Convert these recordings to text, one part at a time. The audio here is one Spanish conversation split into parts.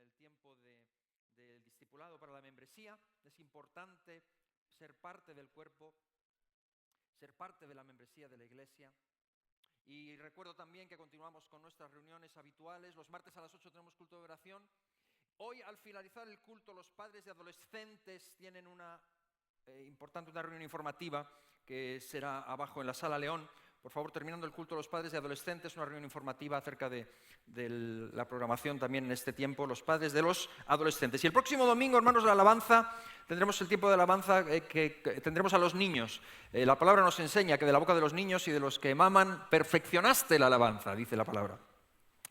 el tiempo del discipulado para la membresía. Es importante ser parte del cuerpo, ser parte de la membresía de la iglesia. Y recuerdo también que continuamos con nuestras reuniones habituales. Los martes a las 8 tenemos culto de oración. Hoy, al finalizar el culto, los padres de adolescentes tienen una reunión informativa que será abajo en la Sala León. Por favor, terminando el culto, los padres de adolescentes, una reunión informativa acerca de la programación también en este tiempo, los padres de los adolescentes. Y el próximo domingo, hermanos de la alabanza, tendremos el tiempo de alabanza que tendremos a los niños. La palabra nos enseña que de la boca de los niños y de los que maman, perfeccionaste la alabanza, dice la palabra.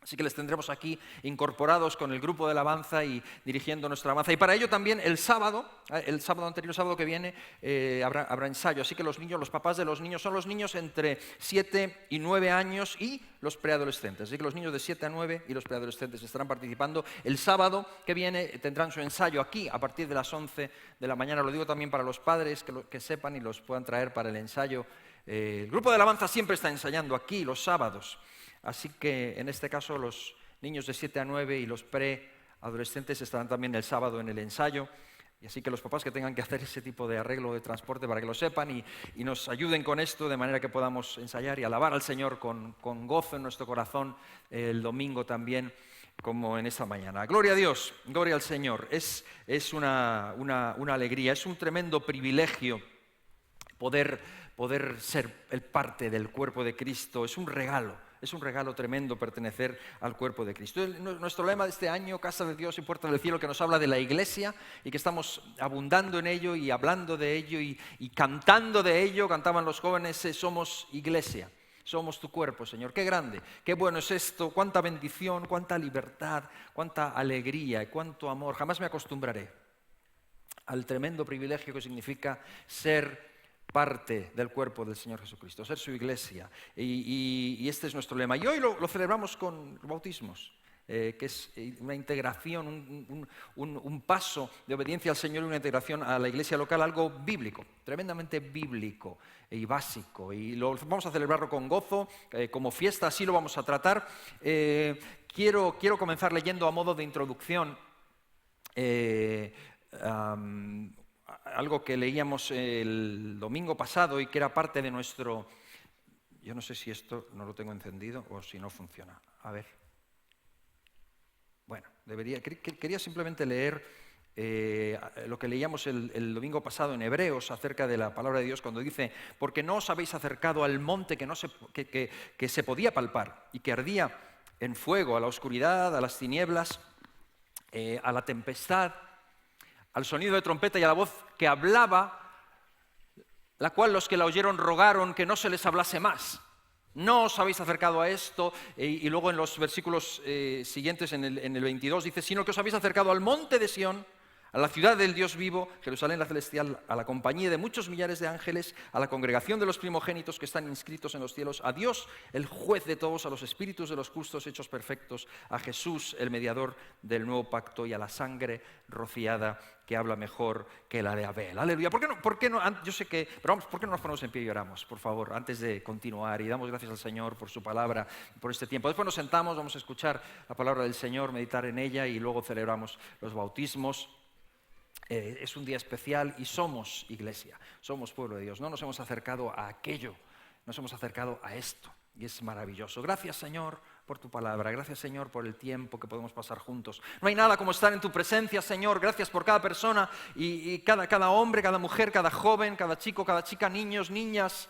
Así que les tendremos aquí incorporados con el grupo de alabanza y dirigiendo nuestra alabanza. Y para ello también el sábado anterior, sábado que viene, habrá ensayo. Así que los niños, los papás de los niños, son los niños entre 7 y 9 años y los preadolescentes. Así que los niños de 7 a 9 y los preadolescentes estarán participando. El sábado que viene tendrán su ensayo aquí a partir de las 11 de la mañana. Lo digo también para los padres que sepan y los puedan traer para el ensayo. El grupo de alabanza siempre está ensayando aquí los sábados. Así que en este caso los niños de 7 a 9 y los preadolescentes estarán también el sábado en el ensayo. Y así que los papás que tengan que hacer ese tipo de arreglo de transporte para que lo sepan y nos ayuden con esto de manera que podamos ensayar y alabar al Señor con gozo en nuestro corazón el domingo también, como en esta mañana. Gloria a Dios, gloria al Señor. Es una alegría, es un tremendo privilegio poder ser el parte del cuerpo de Cristo. Es un regalo tremendo pertenecer al cuerpo de Cristo. Nuestro lema de este año, Casa de Dios y Puerta del Cielo, que nos habla de la iglesia y que estamos abundando en ello y hablando de ello y cantando de ello, cantaban los jóvenes, somos iglesia, somos tu cuerpo, Señor. Qué grande, qué bueno es esto, cuánta bendición, cuánta libertad, cuánta alegría y cuánto amor. Jamás me acostumbraré al tremendo privilegio que significa ser parte del cuerpo del Señor Jesucristo, ser su iglesia. Y este es nuestro lema. Y hoy lo celebramos con bautismos, que es una integración, un paso de obediencia al Señor y una integración a la iglesia local, algo bíblico, tremendamente bíblico y básico. Y vamos a celebrarlo con gozo, como fiesta, así lo vamos a tratar. Quiero comenzar leyendo a modo de introducción algo que leíamos el domingo pasado y que era parte de nuestro... Yo no sé si esto no lo tengo encendido o si no funciona. A ver. Bueno, quería simplemente leer lo que leíamos el domingo pasado en Hebreos acerca de la palabra de Dios cuando dice: porque no os habéis acercado al monte que se podía palpar y que ardía en fuego, a la oscuridad, a las tinieblas, a la tempestad, al sonido de trompeta y a la voz que hablaba, la cual los que la oyeron rogaron que no se les hablase más. No os habéis acercado a esto, y luego en los versículos siguientes, en el 22, dice: sino que os habéis acercado al monte de Sión, a la ciudad del Dios vivo, Jerusalén la celestial, a la compañía de muchos millares de ángeles, a la congregación de los primogénitos que están inscritos en los cielos, a Dios, el juez de todos, a los espíritus de los justos hechos perfectos, a Jesús, el mediador del nuevo pacto, y a la sangre rociada que habla mejor que la de Abel. Aleluya. ¿Por qué no? Yo sé que, pero vamos, ¿por qué no nos ponemos en pie y oramos, por favor, antes de continuar? Y damos gracias al Señor por su palabra, por este tiempo. Después nos sentamos, vamos a escuchar la palabra del Señor, meditar en ella y luego celebramos los bautismos. Es un día especial y somos iglesia, somos pueblo de Dios. No nos hemos acercado a aquello, nos hemos acercado a esto y es maravilloso. Gracias, Señor, por tu palabra. Gracias, Señor, por el tiempo que podemos pasar juntos. No hay nada como estar en tu presencia, Señor. Gracias por cada persona y cada hombre, cada mujer, cada joven, cada chico, cada chica, niños, niñas,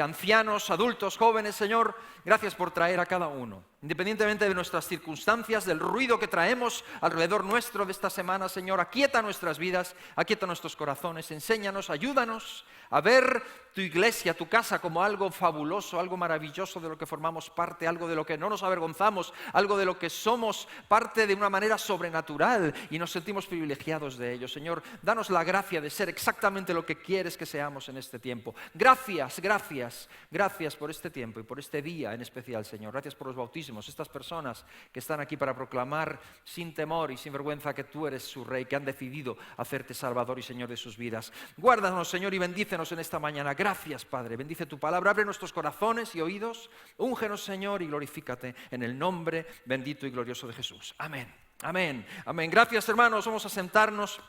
ancianos, adultos, jóvenes, Señor. Gracias por traer a cada uno, independientemente de nuestras circunstancias, del ruido que traemos alrededor nuestro de esta semana, Señor. Aquieta nuestras vidas, aquieta nuestros corazones. Enséñanos, ayúdanos a ver tu iglesia, tu casa, como algo fabuloso, algo maravilloso de lo que formamos parte, algo de lo que no nos avergonzamos, algo de lo que somos parte de una manera sobrenatural y nos sentimos privilegiados de ello. Señor, danos la gracia de ser exactamente lo que quieres que seamos en este tiempo. Gracias, gracias, gracias por este tiempo y por este día en especial, Señor. Gracias por los bautismos, estas personas que están aquí para proclamar sin temor y sin vergüenza que tú eres su Rey, que han decidido hacerte Salvador y Señor de sus vidas. Guárdanos, Señor, y bendícenos en esta mañana. Gracias, Padre. Bendice tu palabra, abre nuestros corazones y oídos. Úngenos, Señor, y glorifícate en el nombre bendito y glorioso de Jesús. Amén Amén, amén. Gracias, hermanos. Vamos a sentarnos.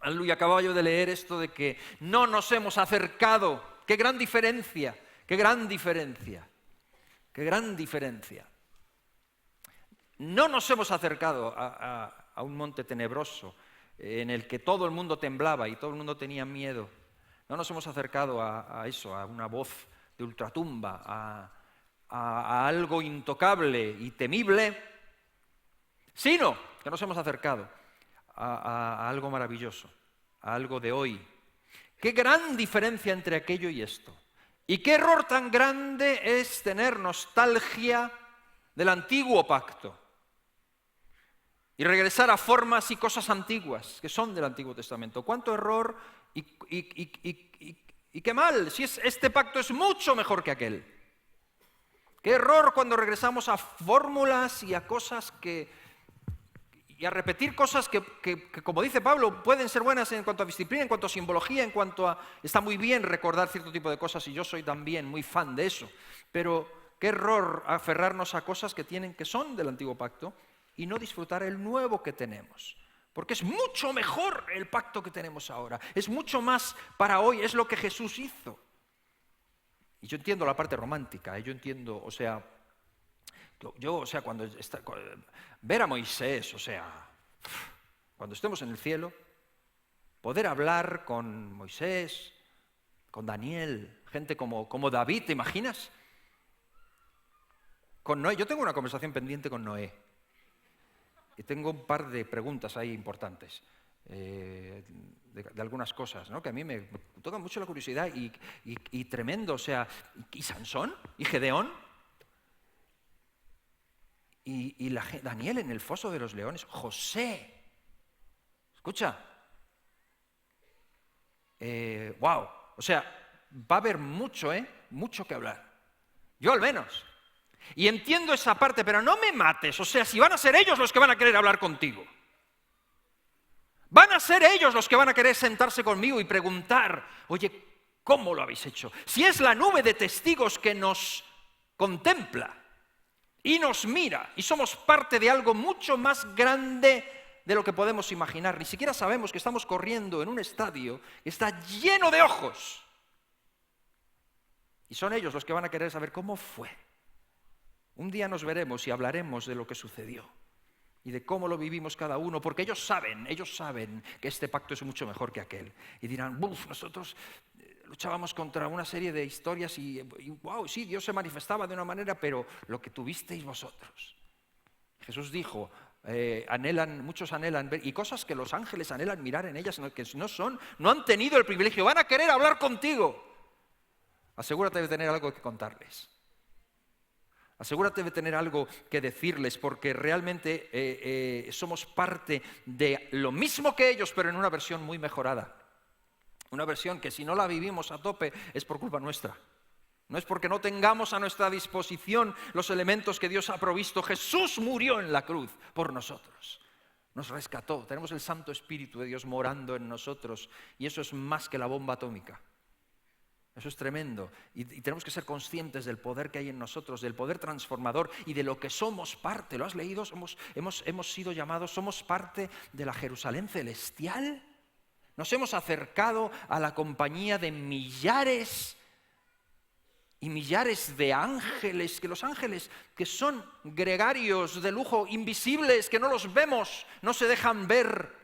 Aleluya, acabo de leer esto de que no nos hemos acercado. ¡Qué gran diferencia! ¡Qué gran diferencia! ¡Qué gran diferencia! No nos hemos acercado a un monte tenebroso en el que todo el mundo temblaba y todo el mundo tenía miedo. No nos hemos acercado a eso, a una voz de ultratumba, a algo intocable y temible, sino que nos hemos acercado a algo maravilloso, a algo de hoy. ¡Qué gran diferencia entre aquello y esto! Y qué error tan grande es tener nostalgia del antiguo pacto y regresar a formas y cosas antiguas que son del Antiguo Testamento. ¡Cuánto error y qué mal! Si este pacto es mucho mejor que aquel. ¡Qué error cuando regresamos a fórmulas y a cosas y a repetir cosas que, como dice Pablo, pueden ser buenas en cuanto a disciplina, en cuanto a simbología, en cuanto a... Está muy bien recordar cierto tipo de cosas y yo soy también muy fan de eso. Pero qué error aferrarnos a cosas que son del Antiguo Pacto y no disfrutar el nuevo que tenemos. Porque es mucho mejor el pacto que tenemos ahora. Es mucho más para hoy, es lo que Jesús hizo. Y yo entiendo la parte romántica, yo entiendo, cuando ver a Moisés, cuando estemos en el cielo, poder hablar con Moisés, con Daniel, gente como David, ¿te imaginas? Con Noé, yo tengo una conversación pendiente con Noé. Y tengo un par de preguntas ahí importantes, de algunas cosas, ¿no? Que a mí me tocan mucho la curiosidad y tremendo, ¿y Sansón? ¿Y Gedeón? Y Daniel en el foso de los leones, José. Escucha. Wow. Va a haber mucho que hablar. Yo al menos. Y entiendo esa parte, pero no me mates. Si van a ser ellos los que van a querer hablar contigo. Van a ser ellos los que van a querer sentarse conmigo y preguntar, oye, ¿cómo lo habéis hecho? Si es la nube de testigos que nos contempla y nos mira y somos parte de algo mucho más grande de lo que podemos imaginar. Ni siquiera sabemos que estamos corriendo en un estadio que está lleno de ojos. Y son ellos los que van a querer saber cómo fue. Un día nos veremos y hablaremos de lo que sucedió y de cómo lo vivimos cada uno, porque ellos saben que este pacto es mucho mejor que aquel. Y dirán, nosotros luchábamos contra una serie de historias y wow, sí, Dios se manifestaba de una manera, pero lo que tuvisteis vosotros. Jesús dijo, muchos anhelan ver, y cosas que los ángeles anhelan mirar en ellas, que no han tenido el privilegio, van a querer hablar contigo. Asegúrate de tener algo que contarles. Asegúrate de tener algo que decirles, porque realmente somos parte de lo mismo que ellos, pero en una versión muy mejorada. Una versión que si no la vivimos a tope es por culpa nuestra. No es porque no tengamos a nuestra disposición los elementos que Dios ha provisto. Jesús murió en la cruz por nosotros. Nos rescató. Tenemos el Santo Espíritu de Dios morando en nosotros. Y eso es más que la bomba atómica. Eso es tremendo y tenemos que ser conscientes del poder que hay en nosotros, del poder transformador y de lo que somos parte. ¿Lo has leído? Hemos sido llamados, somos parte de la Jerusalén celestial. Nos hemos acercado a la compañía de millares y millares de ángeles, que los ángeles que son gregarios de lujo, invisibles, que no los vemos, no se dejan ver.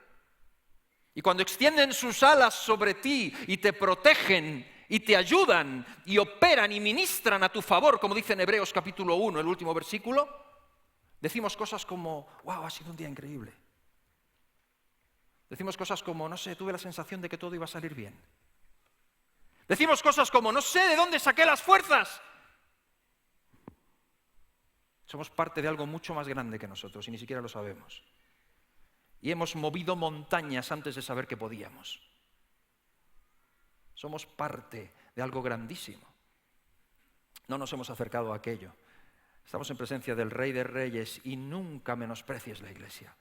Y cuando extienden sus alas sobre ti y te protegen, y te ayudan y operan y ministran a tu favor, como dice en Hebreos capítulo 1, el último versículo, decimos cosas como, wow, ha sido un día increíble. Decimos cosas como, tuve la sensación de que todo iba a salir bien. Decimos cosas como, no sé de dónde saqué las fuerzas. Somos parte de algo mucho más grande que nosotros y ni siquiera lo sabemos. Y hemos movido montañas antes de saber que podíamos. Somos parte de algo grandísimo. No nos hemos acercado a aquello. Estamos en presencia del Rey de Reyes y nunca menosprecies la Iglesia.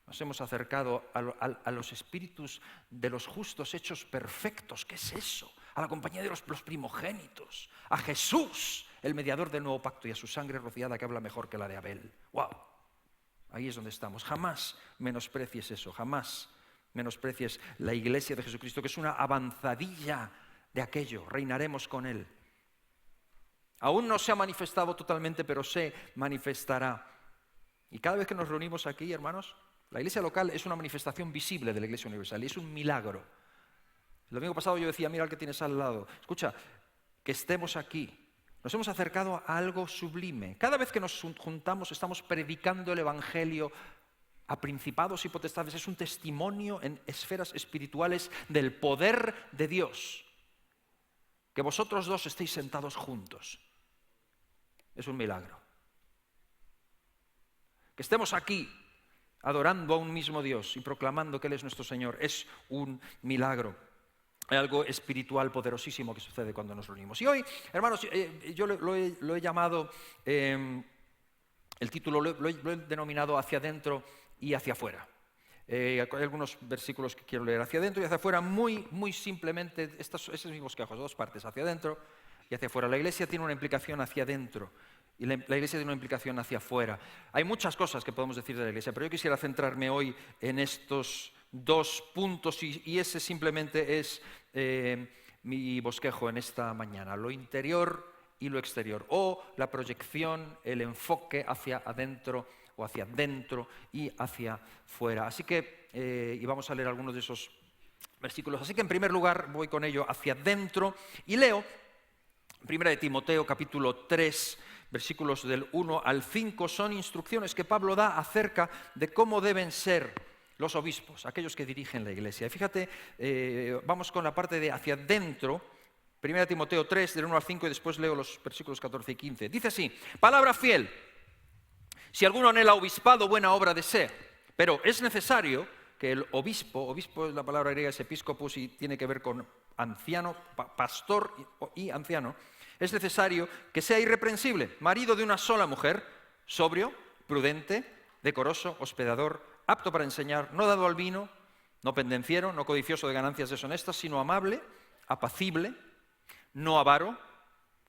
Nos hemos acercado a los espíritus de los justos hechos perfectos. ¿Qué es eso? A la compañía de los primogénitos. A Jesús, el mediador del nuevo pacto, y a su sangre rociada que habla mejor que la de Abel. ¡Wow! Ahí es donde estamos. Jamás menosprecies eso, jamás menosprecies la iglesia de Jesucristo, que es una avanzadilla de aquello. Reinaremos con Él. Aún no se ha manifestado totalmente, pero se manifestará. Y cada vez que nos reunimos aquí, hermanos, la iglesia local es una manifestación visible de la iglesia universal y es un milagro. El domingo pasado yo decía, mira al que tienes al lado. Escucha, que estemos aquí. Nos hemos acercado a algo sublime. Cada vez que nos juntamos estamos predicando el Evangelio a principados y potestades. Es un testimonio en esferas espirituales del poder de Dios. Que vosotros dos estéis sentados juntos. Es un milagro. Que estemos aquí adorando a un mismo Dios y proclamando que Él es nuestro Señor. Es un milagro. Hay algo espiritual poderosísimo que sucede cuando nos reunimos. Y hoy, hermanos, yo lo he llamado, el título lo he denominado hacia adentro y hacia afuera. Hay algunos versículos que quiero leer hacia adentro y hacia afuera, muy simplemente, ese es mi bosquejo, dos partes, hacia adentro y hacia afuera. La iglesia tiene una implicación hacia adentro y la iglesia tiene una implicación hacia afuera. Hay muchas cosas que podemos decir de la iglesia, pero yo quisiera centrarme hoy en estos dos puntos y ese simplemente es mi bosquejo en esta mañana, lo interior y lo exterior, o la proyección, el enfoque hacia adentro o hacia dentro y hacia fuera. Así que, y vamos a leer algunos de esos versículos, así que en primer lugar voy con ello hacia adentro y leo 1 Timoteo capítulo 3, versículos del 1 al 5, son instrucciones que Pablo da acerca de cómo deben ser los obispos, aquellos que dirigen la iglesia. Y fíjate, vamos con la parte de hacia adentro, 1 Timoteo 3, del 1 al 5, y después leo los versículos 14 y 15. Dice así, palabra fiel, si alguno anhela obispado, buena obra desea, pero es necesario que el obispo es la palabra griega, es episcopos y tiene que ver con anciano, pastor y anciano, es necesario que sea irreprensible, marido de una sola mujer, sobrio, prudente, decoroso, hospedador, apto para enseñar, no dado al vino, no pendenciero, no codicioso de ganancias deshonestas, sino amable, apacible, no avaro,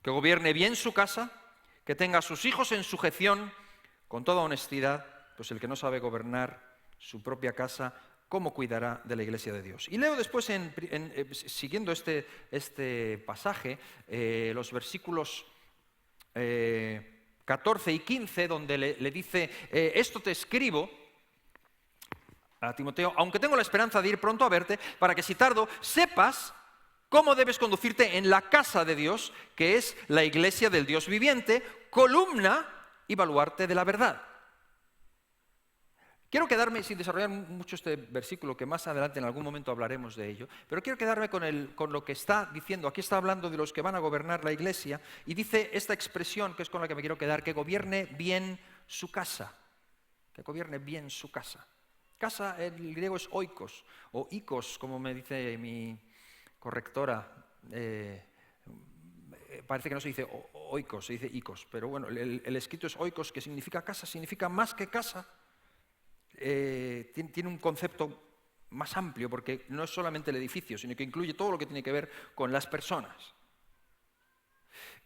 que gobierne bien su casa, que tenga a sus hijos en sujeción con toda honestidad, pues el que no sabe gobernar su propia casa, ¿cómo cuidará de la iglesia de Dios? Y leo después, siguiendo este pasaje, los versículos 14 y 15, donde le dice, esto te escribo a Timoteo, aunque tengo la esperanza de ir pronto a verte, para que si tardo sepas cómo debes conducirte en la casa de Dios, que es la iglesia del Dios viviente, columna y baluarte de la verdad. Quiero quedarme, sin desarrollar mucho este versículo, que más adelante en algún momento hablaremos de ello, pero quiero quedarme con lo que está diciendo. Aquí está hablando de los que van a gobernar la iglesia y dice esta expresión, que es con la que me quiero quedar, que gobierne bien su casa. Que gobierne bien su casa. Casa, el griego es oikos, o ikos, como me dice mi correctora. Parece que no se dice oikos, se dice ikos, pero bueno, el escrito es oikos, que significa casa, significa más que casa. Tiene un concepto más amplio, porque no es solamente el edificio, sino que incluye todo lo que tiene que ver con las personas.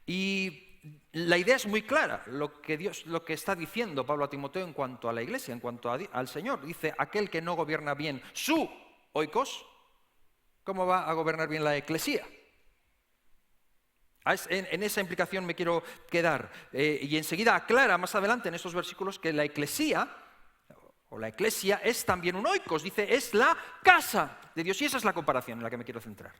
Y la idea es muy clara, lo que está diciendo Pablo a Timoteo en cuanto a la iglesia, en cuanto al Señor. Dice, aquel que no gobierna bien su oikos, ¿cómo va a gobernar bien la eclesía? En esa implicación me quiero quedar. Y enseguida aclara más adelante en estos versículos que la eclesía, o la eclesia, es también un oikos. Dice, es la casa de Dios. Y esa es la comparación en la que me quiero centrar.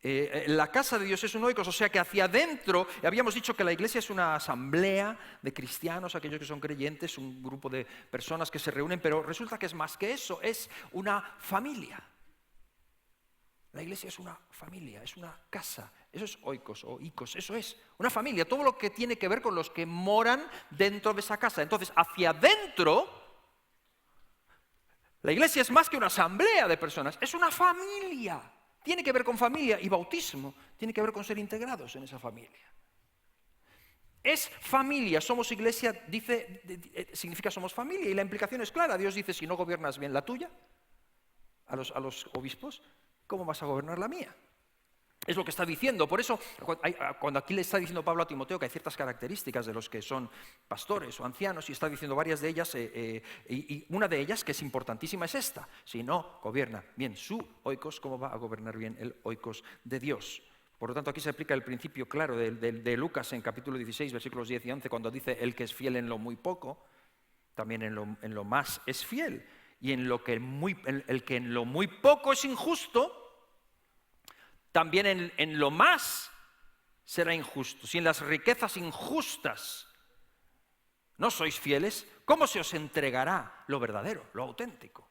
La casa de Dios es un oikos, o sea que hacia adentro, habíamos dicho que la iglesia es una asamblea de cristianos, aquellos que son creyentes, un grupo de personas que se reúnen, pero resulta que es más que eso, es una familia. La iglesia es una familia, es una casa, eso es oikos o ikos, eso es una familia, todo lo que tiene que ver con los que moran dentro de esa casa. Entonces, hacia adentro, la iglesia es más que una asamblea de personas, es una familia. Tiene que ver con familia y bautismo, tiene que ver con ser integrados en esa familia. Es familia, somos iglesia, significa somos familia, y la implicación es clara. Dios dice, si no gobiernas bien la tuya, a los obispos, ¿cómo vas a gobernar la mía? Es lo que está diciendo. Por eso, cuando aquí le está diciendo Pablo a Timoteo que hay ciertas características de los que son pastores o ancianos, y está diciendo varias de ellas, y una de ellas, que es importantísima, es esta. Si no gobierna bien su oikos, ¿cómo va a gobernar bien el oikos de Dios? Por lo tanto, aquí se aplica el principio claro de Lucas en capítulo 16, versículos 10 y 11, cuando dice, el que es fiel en lo muy poco, también en lo más es fiel. Y el que en lo muy poco es injusto, también en lo más será injusto. Si en las riquezas injustas no sois fieles, ¿cómo se os entregará lo verdadero, lo auténtico?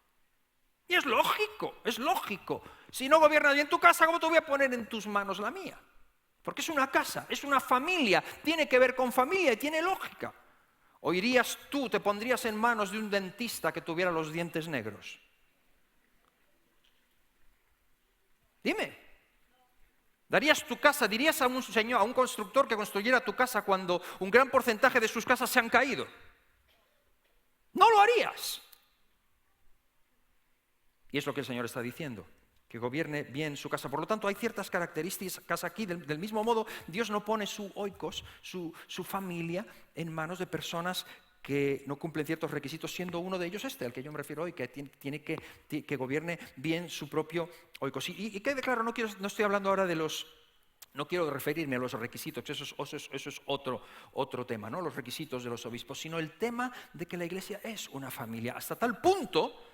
Y es lógico, es lógico. Si no gobiernas bien tu casa, ¿cómo te voy a poner en tus manos la mía? Porque es una casa, es una familia, tiene que ver con familia y tiene lógica. ¿O irías tú, te pondrías en manos de un dentista que tuviera los dientes negros? Dime. ¿Darías tu casa, dirías a un señor, a un constructor que construyera tu casa cuando un gran porcentaje de sus casas se han caído? No lo harías. Y es lo que el Señor está diciendo, que gobierne bien su casa. Por lo tanto, hay ciertas características aquí. Del mismo modo, Dios no pone su oikos, su familia, en manos de personas que no cumplen ciertos requisitos, siendo uno de ellos al que yo me refiero hoy, que tiene que gobierne bien su propio oikos. Y quede claro, no estoy hablando ahora de los... No quiero referirme a los requisitos, eso es otro tema, ¿no? Los requisitos de los obispos, sino el tema de que la Iglesia es una familia, hasta tal punto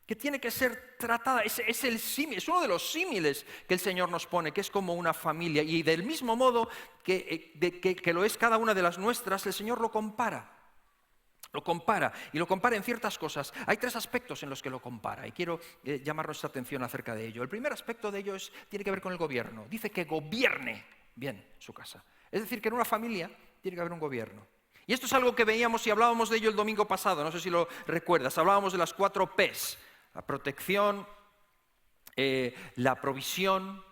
que tiene que ser tratada, es uno de los símiles que el Señor nos pone, que es como una familia, y del mismo modo que lo es cada una de las nuestras, el Señor lo compara. Lo compara en ciertas cosas. Hay 3 aspectos en los que lo compara y quiero llamar nuestra atención acerca de ello. El primer aspecto de ello tiene que ver con el gobierno. Dice que gobierne bien su casa. Es decir, que en una familia tiene que haber un gobierno. Y esto es algo que veíamos y hablábamos de ello el domingo pasado, no sé si lo recuerdas. Hablábamos de las 4 P's: la protección, la provisión.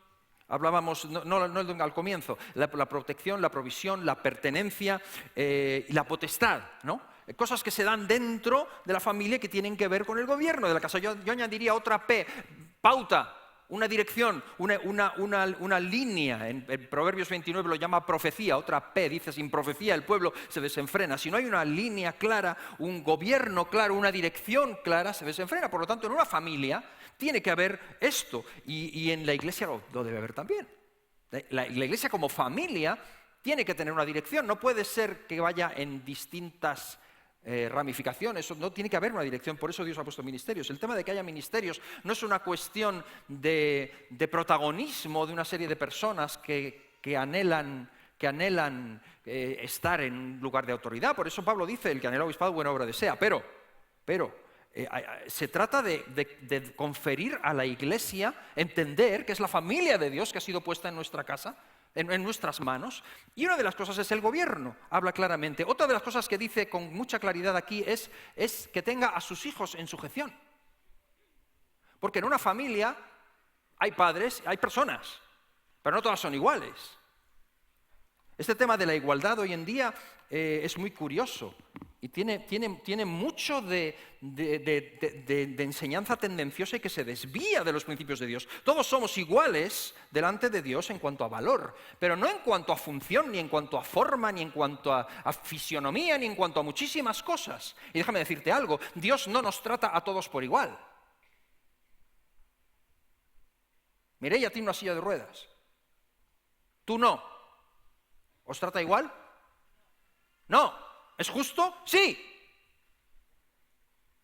Hablábamos, no al comienzo, la protección, la provisión, la pertenencia y la potestad, ¿no? Cosas que se dan dentro de la familia que tienen que ver con el gobierno de la casa. Yo añadiría otra P, pauta, una dirección, una línea. En Proverbios 29 lo llama profecía, otra P, dice, sin profecía el pueblo se desenfrena. Si no hay una línea clara, un gobierno claro, una dirección clara, se desenfrena. Por lo tanto, en una familia tiene que haber esto, y en la Iglesia lo debe haber también. La Iglesia como familia tiene que tener una dirección, no puede ser que vaya en distintas ramificaciones, no tiene que haber una dirección, por eso Dios ha puesto ministerios. El tema de que haya ministerios no es una cuestión de protagonismo de una serie de personas que anhelan estar en un lugar de autoridad. Por eso Pablo dice, el que anhela obispado buena obra desea, pero se trata de conferir a la Iglesia, entender que es la familia de Dios que ha sido puesta en nuestra casa, en nuestras manos. Y una de las cosas es el gobierno, habla claramente. Otra de las cosas que dice con mucha claridad aquí es que tenga a sus hijos en sujeción. Porque en una familia hay padres, hay personas, pero no todas son iguales. Este tema de la igualdad hoy en día es muy curioso y tiene mucho de enseñanza tendenciosa y que se desvía de los principios de Dios. Todos somos iguales delante de Dios en cuanto a valor, pero no en cuanto a función, ni en cuanto a forma, ni en cuanto a fisionomía, ni en cuanto a muchísimas cosas. Y déjame decirte algo, Dios no nos trata a todos por igual. Mireia tiene una silla de ruedas, tú no. ¿Os trata igual? No. ¿Es justo? Sí.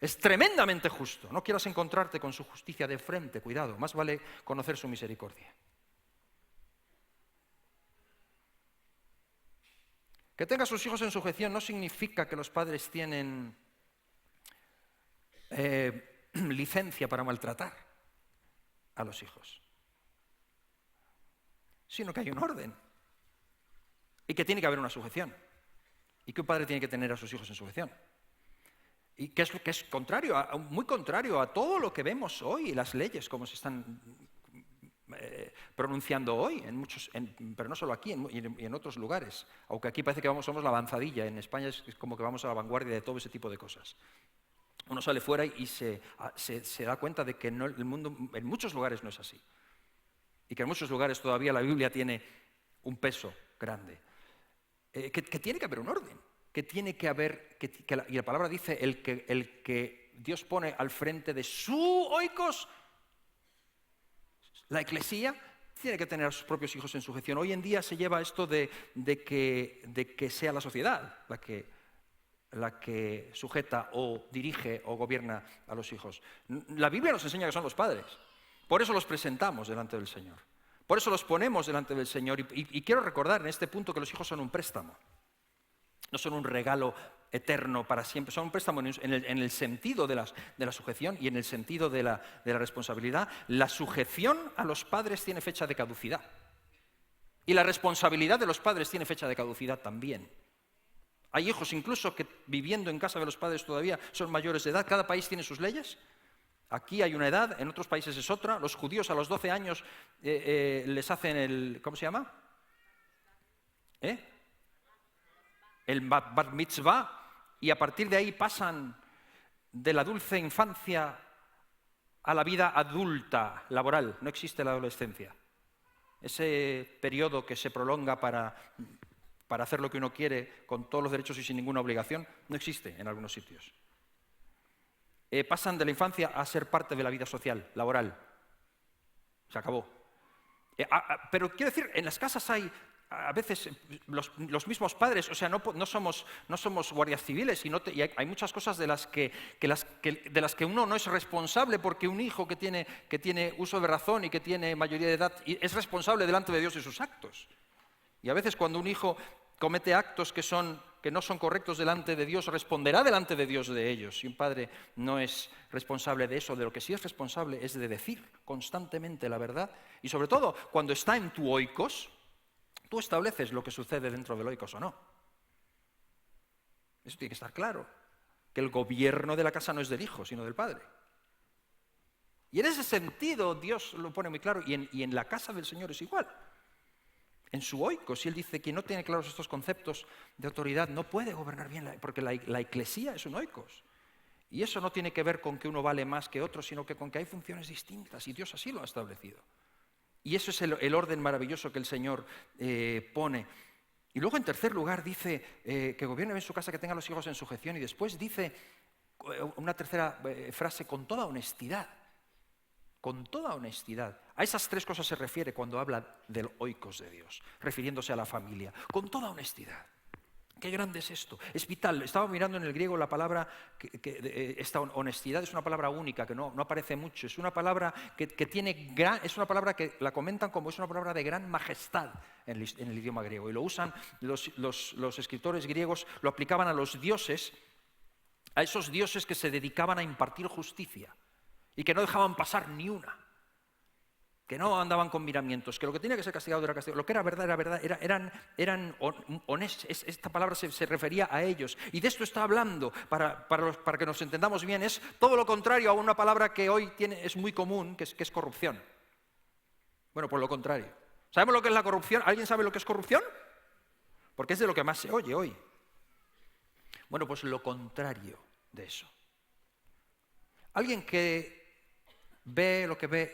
Es tremendamente justo. No quieras encontrarte con su justicia de frente, cuidado, más vale conocer su misericordia. Que tenga a sus hijos en sujeción no significa que los padres tienen licencia para maltratar a los hijos, sino que hay un orden. Y que tiene que haber una sujeción. Y que un padre tiene que tener a sus hijos en sujeción. Y que es contrario, muy contrario a todo lo que vemos hoy, y las leyes como se están pronunciando hoy, pero no solo aquí, y en otros lugares. Aunque aquí parece que somos la avanzadilla, en España es como que vamos a la vanguardia de todo ese tipo de cosas. Uno sale fuera y se da cuenta de que el mundo en muchos lugares no es así. y que en muchos lugares todavía la Biblia tiene un peso grande. Que tiene que haber un orden, que tiene que haber, y la palabra dice, el que Dios pone al frente de su oikos, la eclesía, tiene que tener a sus propios hijos en sujeción. Hoy en día se lleva esto de que sea la sociedad la que sujeta o dirige o gobierna a los hijos. La Biblia nos enseña que son los padres. Por eso los presentamos delante del Señor. Por eso los ponemos delante del Señor. Y quiero recordar en este punto que los hijos son un préstamo. No son un regalo eterno para siempre. Son un préstamo en el sentido de la sujeción y en el sentido de la responsabilidad. La sujeción a los padres tiene fecha de caducidad. Y la responsabilidad de los padres tiene fecha de caducidad también. Hay hijos incluso que viviendo en casa de los padres todavía son mayores de edad. Cada país tiene sus leyes. Aquí hay una edad, en otros países es otra. Los judíos a los 12 años les hacen el... ¿Cómo se llama? El bar mitzvah. Y a partir de ahí pasan de la dulce infancia a la vida adulta, laboral. No existe la adolescencia. Ese periodo que se prolonga para hacer lo que uno quiere con todos los derechos y sin ninguna obligación, no existe en algunos sitios. Pasan de la infancia a ser parte de la vida social, laboral. Se acabó. Pero quiero decir, en las casas hay a veces los mismos padres, o sea, no somos guardias civiles y hay muchas cosas de las que uno no es responsable, porque un hijo que tiene uso de razón y que tiene mayoría de edad es responsable delante de Dios de sus actos. Y a veces cuando un hijo comete actos que no son correctos delante de Dios, responderá delante de Dios de ellos. Y un padre no es responsable de eso. De lo que sí es responsable es de decir constantemente la verdad. Y sobre todo, cuando está en tu oikos, tú estableces lo que sucede dentro del oikos o no. Eso tiene que estar claro. Que el gobierno de la casa no es del hijo, sino del padre. Y en ese sentido Dios lo pone muy claro. Y en la casa del Señor es igual. En su oikos, si él dice que no tiene claros estos conceptos de autoridad, no puede gobernar bien, porque la eclesía es un oikos. Y eso no tiene que ver con que uno vale más que otro, sino que con que hay funciones distintas, y Dios así lo ha establecido. Y eso es el orden maravilloso que el Señor pone. Y luego, en tercer lugar, dice que gobierne en su casa, que tenga a los hijos en sujeción, y después dice una tercera frase, con toda honestidad. Con toda honestidad. A esas tres cosas se refiere cuando habla del oikos de Dios, refiriéndose a la familia. Con toda honestidad. Qué grande es esto. Es vital. Estaba mirando en el griego la palabra, esta honestidad es una palabra única, que no aparece mucho. Es una palabra es una palabra que la comentan como es una palabra de gran majestad en el idioma griego. Y lo usan los escritores griegos, lo aplicaban a los dioses, a esos dioses que se dedicaban a impartir justicia. Y que no dejaban pasar ni una, que no andaban con miramientos, que lo que tenía que ser castigado era castigado, lo que era verdad era verdad, eran honestos. Esta palabra se refería a ellos. Y de esto está hablando, para que nos entendamos bien, es todo lo contrario a una palabra que hoy es muy común, que es corrupción. Bueno, pues lo contrario. ¿Sabemos lo que es la corrupción? ¿Alguien sabe lo que es corrupción? Porque es de lo que más se oye hoy. Bueno, pues lo contrario de eso. Alguien que ve lo que ve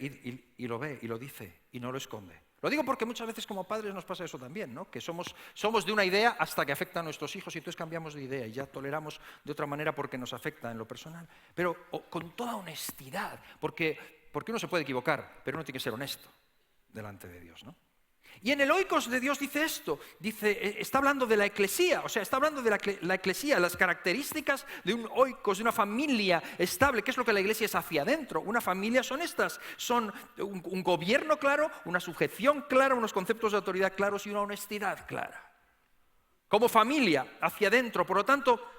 y lo ve y lo dice y no lo esconde. Lo digo porque muchas veces como padres nos pasa eso también, ¿no? Que somos de una idea hasta que afecta a nuestros hijos y entonces cambiamos de idea y ya toleramos de otra manera porque nos afecta en lo personal. Pero con toda honestidad, porque uno se puede equivocar, pero uno tiene que ser honesto delante de Dios, ¿no? Y en el oikos de Dios dice esto, está hablando de la eclesía, o sea, está hablando de la eclesía, las características de un oikos, de una familia estable. ¿Qué es lo que la iglesia es hacia adentro? Una familia son estas, son un gobierno claro, una sujeción clara, unos conceptos de autoridad claros y una honestidad clara. Como familia, hacia adentro, por lo tanto...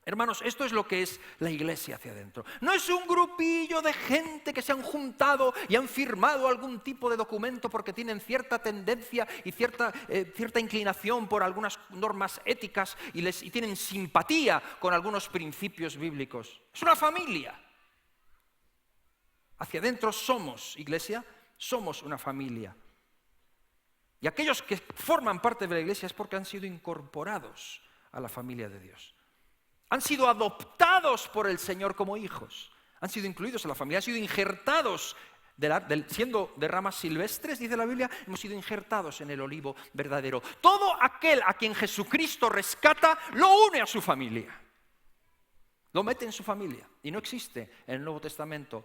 Hermanos, esto es lo que es la iglesia hacia adentro. No es un grupillo de gente que se han juntado y han firmado algún tipo de documento porque tienen cierta tendencia y cierta inclinación por algunas normas éticas y tienen simpatía con algunos principios bíblicos. Es una familia. Hacia adentro somos, iglesia, somos una familia. Y aquellos que forman parte de la iglesia es porque han sido incorporados a la familia de Dios. Han sido adoptados por el Señor como hijos, han sido incluidos en la familia, han sido injertados siendo de ramas silvestres, dice la Biblia, hemos sido injertados en el olivo verdadero. Todo aquel a quien Jesucristo rescata, lo une a su familia. Lo mete en su familia. Y no existe en el Nuevo Testamento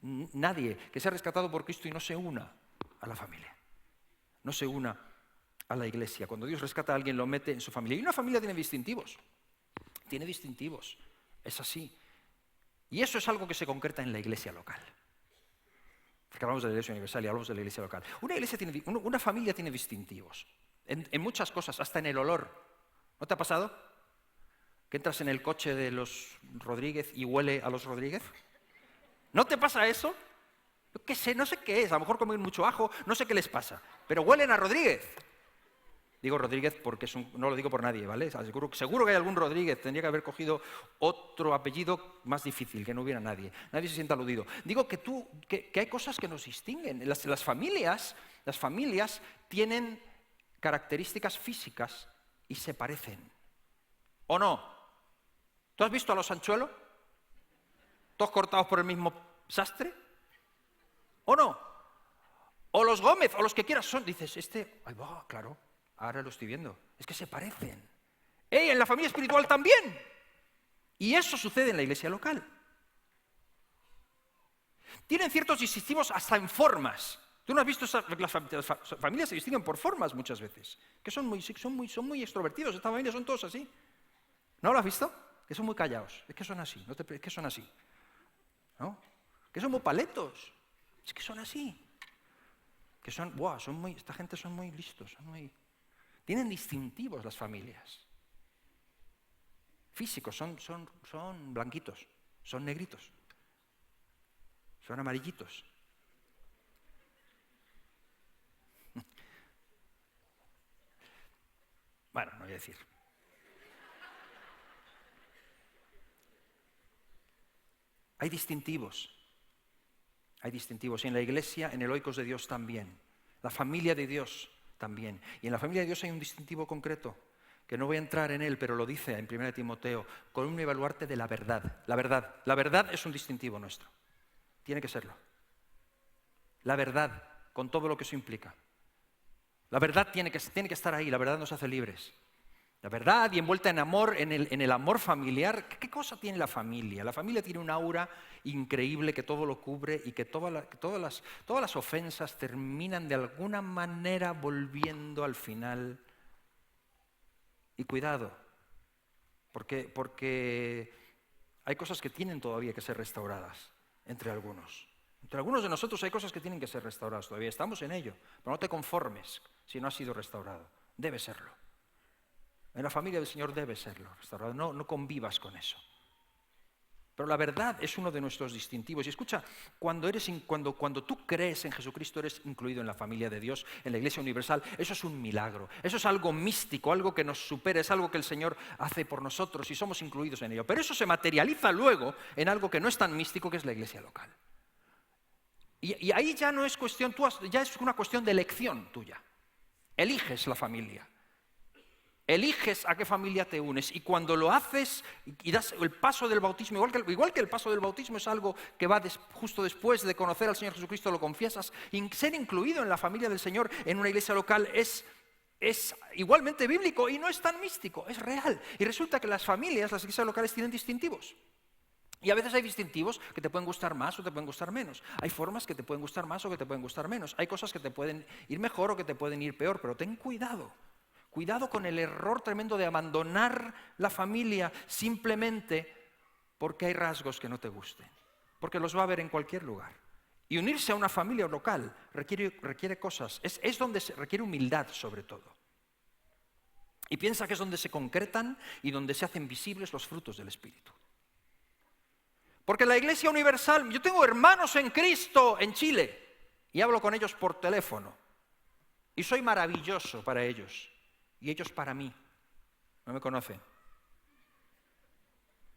nadie que sea rescatado por Cristo y no se una a la familia. No se una a la iglesia. Cuando Dios rescata a alguien, lo mete en su familia. Y una familia tiene distintivos. Tiene distintivos. Es así. Y eso es algo que se concreta en la iglesia local. Porque hablamos de la iglesia universal y hablamos de la iglesia local. Una familia tiene distintivos. En muchas cosas, hasta en el olor. ¿No te ha pasado? Que entras en el coche de los Rodríguez y huele a los Rodríguez. ¿No te pasa eso? Yo qué sé, no sé qué es. A lo mejor comen mucho ajo, no sé qué les pasa. Pero huelen a Rodríguez. Digo Rodríguez porque no lo digo por nadie, ¿vale? Seguro que hay algún Rodríguez. Tendría que haber cogido otro apellido más difícil, que no hubiera nadie. Nadie se sienta aludido. Digo que hay cosas que nos distinguen. Las familias tienen características físicas y se parecen. ¿O no? ¿Tú has visto a los Anchuelos? ¿Todos cortados por el mismo sastre? ¿O no? O los Gómez, o los que quieras son. Dices, ahí va, claro. Ahora lo estoy viendo. Es que se parecen. En la familia espiritual también. Y eso sucede en la iglesia local. Tienen ciertos distintivos hasta en formas. ¿Tú no has visto las familias se distinguen por formas muchas veces? Que son muy extrovertidos. Esta familia son todos así. ¿No lo has visto? Que son muy callados. Es que son así. Es que son así. ¿No? Que son muy paletos. Es que son así. Que esta gente son muy listos. Tienen distintivos las familias. Físicos, son blanquitos, son negritos, son amarillitos. Bueno, no voy a decir. Hay distintivos. Y en la iglesia, en el Oikos de Dios también. La familia de Dios también. Y en la familia de Dios hay un distintivo concreto, que no voy a entrar en él, pero lo dice en 1 Timoteo, con un evaluarte de la verdad. La verdad es un distintivo nuestro. Tiene que serlo. La verdad, con todo lo que eso implica. La verdad tiene que estar ahí, la verdad nos hace libres. La verdad y envuelta en amor, en el amor familiar. ¿Qué cosa tiene la familia? La familia tiene un aura increíble que todo lo cubre y que todas las ofensas terminan de alguna manera volviendo al final. Y cuidado, porque hay cosas que tienen todavía que ser restauradas entre algunos. Entre algunos de nosotros hay cosas que tienen que ser restauradas todavía. Estamos en ello, pero no te conformes si no ha sido restaurado. Debe serlo. En la familia del Señor debe serlo restaurado. No convivas con eso. Pero la verdad es uno de nuestros distintivos. Y escucha, cuando tú crees en Jesucristo, eres incluido en la familia de Dios, en la Iglesia Universal. Eso es un milagro. Eso es algo místico, algo que nos supera, es algo que el Señor hace por nosotros y somos incluidos en ello. Pero eso se materializa luego en algo que no es tan místico, que es la Iglesia local. Y ahí ya no es cuestión, ya es una cuestión de elección tuya. Eliges la familia. Eliges a qué familia te unes y cuando lo haces y das el paso del bautismo, igual que el paso del bautismo es algo que va justo después de conocer al Señor Jesucristo, lo confiesas, y ser incluido en la familia del Señor en una iglesia local es igualmente bíblico y no es tan místico, es real. Y resulta que las iglesias locales tienen distintivos. Y a veces hay distintivos que te pueden gustar más o te pueden gustar menos. Hay formas que te pueden gustar más o que te pueden gustar menos. Hay cosas que te pueden ir mejor o que te pueden ir peor, pero ten cuidado. Cuidado con el error tremendo de abandonar la familia simplemente porque hay rasgos que no te gusten. Porque los va a haber en cualquier lugar. Y unirse a una familia local requiere cosas. Es donde se requiere humildad sobre todo. Y piensa que es donde se concretan y donde se hacen visibles los frutos del Espíritu. Porque la Iglesia Universal, yo tengo hermanos en Cristo en Chile y hablo con ellos por teléfono. Y soy maravilloso para ellos. Y ellos para mí. No me conocen.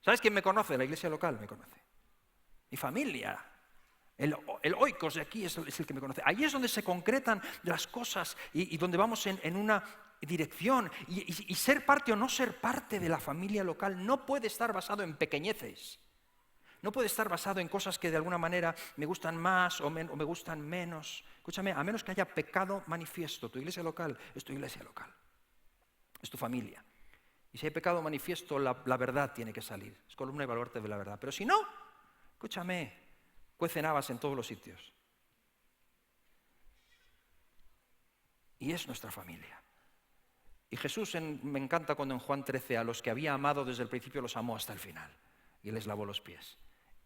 ¿Sabes quién me conoce? La iglesia local me conoce. Mi familia. El oikos de aquí es el que me conoce. Ahí es donde se concretan las cosas y donde vamos en una dirección. Y ser parte o no ser parte de la familia local no puede estar basado en pequeñeces. No puede estar basado en cosas que de alguna manera me gustan más o me gustan menos. Escúchame, a menos que haya pecado manifiesto. Tu iglesia local es tu iglesia local. Es tu familia. Y si hay pecado manifiesto, la verdad tiene que salir. Es columna y baluarte de la verdad. Pero si no, escúchame, cuecen habas en todos los sitios. Y es nuestra familia. Y Jesús me encanta cuando en Juan 13 a los que había amado desde el principio los amó hasta el final. Y les lavó los pies.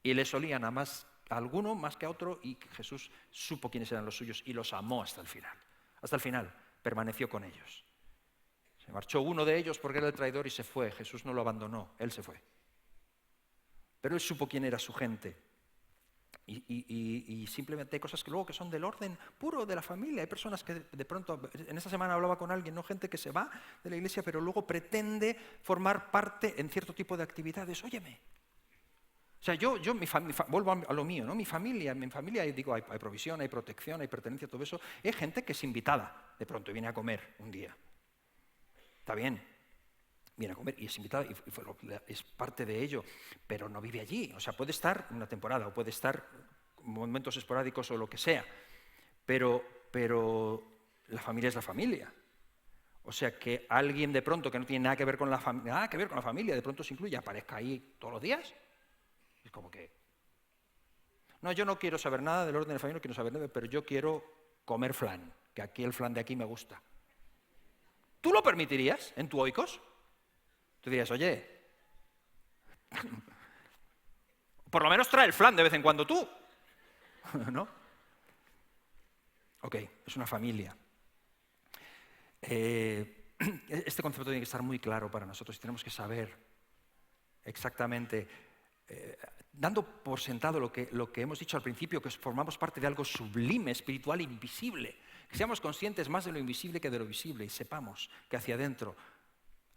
Y les olían a alguno más que a otro, y Jesús supo quiénes eran los suyos y los amó hasta el final. Hasta el final permaneció con ellos. Se marchó uno de ellos porque era el traidor y se fue. Jesús no lo abandonó, él se fue. Pero él supo quién era su gente. Y simplemente hay cosas que luego que son del orden puro de la familia. Hay personas que de pronto, en esta semana hablaba con alguien, ¿no? Gente que se va de la iglesia pero luego pretende formar parte en cierto tipo de actividades. Óyeme. O sea, vuelvo a lo mío, ¿no? Mi familia, digo, hay provisión, hay protección, hay pertenencia, todo eso. Hay gente que es invitada, de pronto viene a comer un día. Está bien, viene a comer y es invitada y es parte de ello, pero no vive allí. O sea, puede estar una temporada o puede estar momentos esporádicos o lo que sea, pero la familia es la familia. O sea, que alguien de pronto que no tiene nada que ver con la familia, de pronto se incluye, aparezca ahí todos los días. Es como que, no, yo no quiero saber nada del orden de la familia, no quiero saber nada, pero yo quiero comer flan, que aquí el flan de aquí me gusta. ¿Tú lo permitirías en tu oikos? Tú dirías, oye, por lo menos trae el flan de vez en cuando tú, ¿no? Ok, es una familia. Este concepto tiene que estar muy claro para nosotros y tenemos que saber exactamente, dando por sentado lo que hemos dicho al principio, que formamos parte de algo sublime, espiritual, invisible, que seamos conscientes más de lo invisible que de lo visible y sepamos que hacia adentro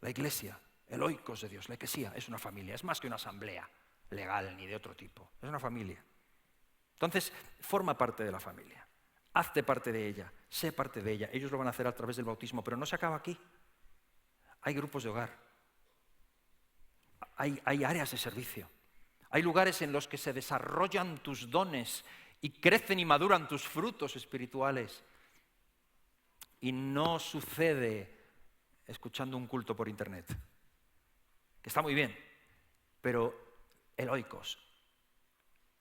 la iglesia, el oikos de Dios, la eclesía, es una familia, es más que una asamblea legal ni de otro tipo, es una familia. Entonces, forma parte de la familia, hazte parte de ella, sé parte de ella. Ellos lo van a hacer a través del bautismo, pero no se acaba aquí. Hay grupos de hogar, hay áreas de servicio, hay lugares en los que se desarrollan tus dones y crecen y maduran tus frutos espirituales. Y no sucede escuchando un culto por internet, que está muy bien, pero el oikos,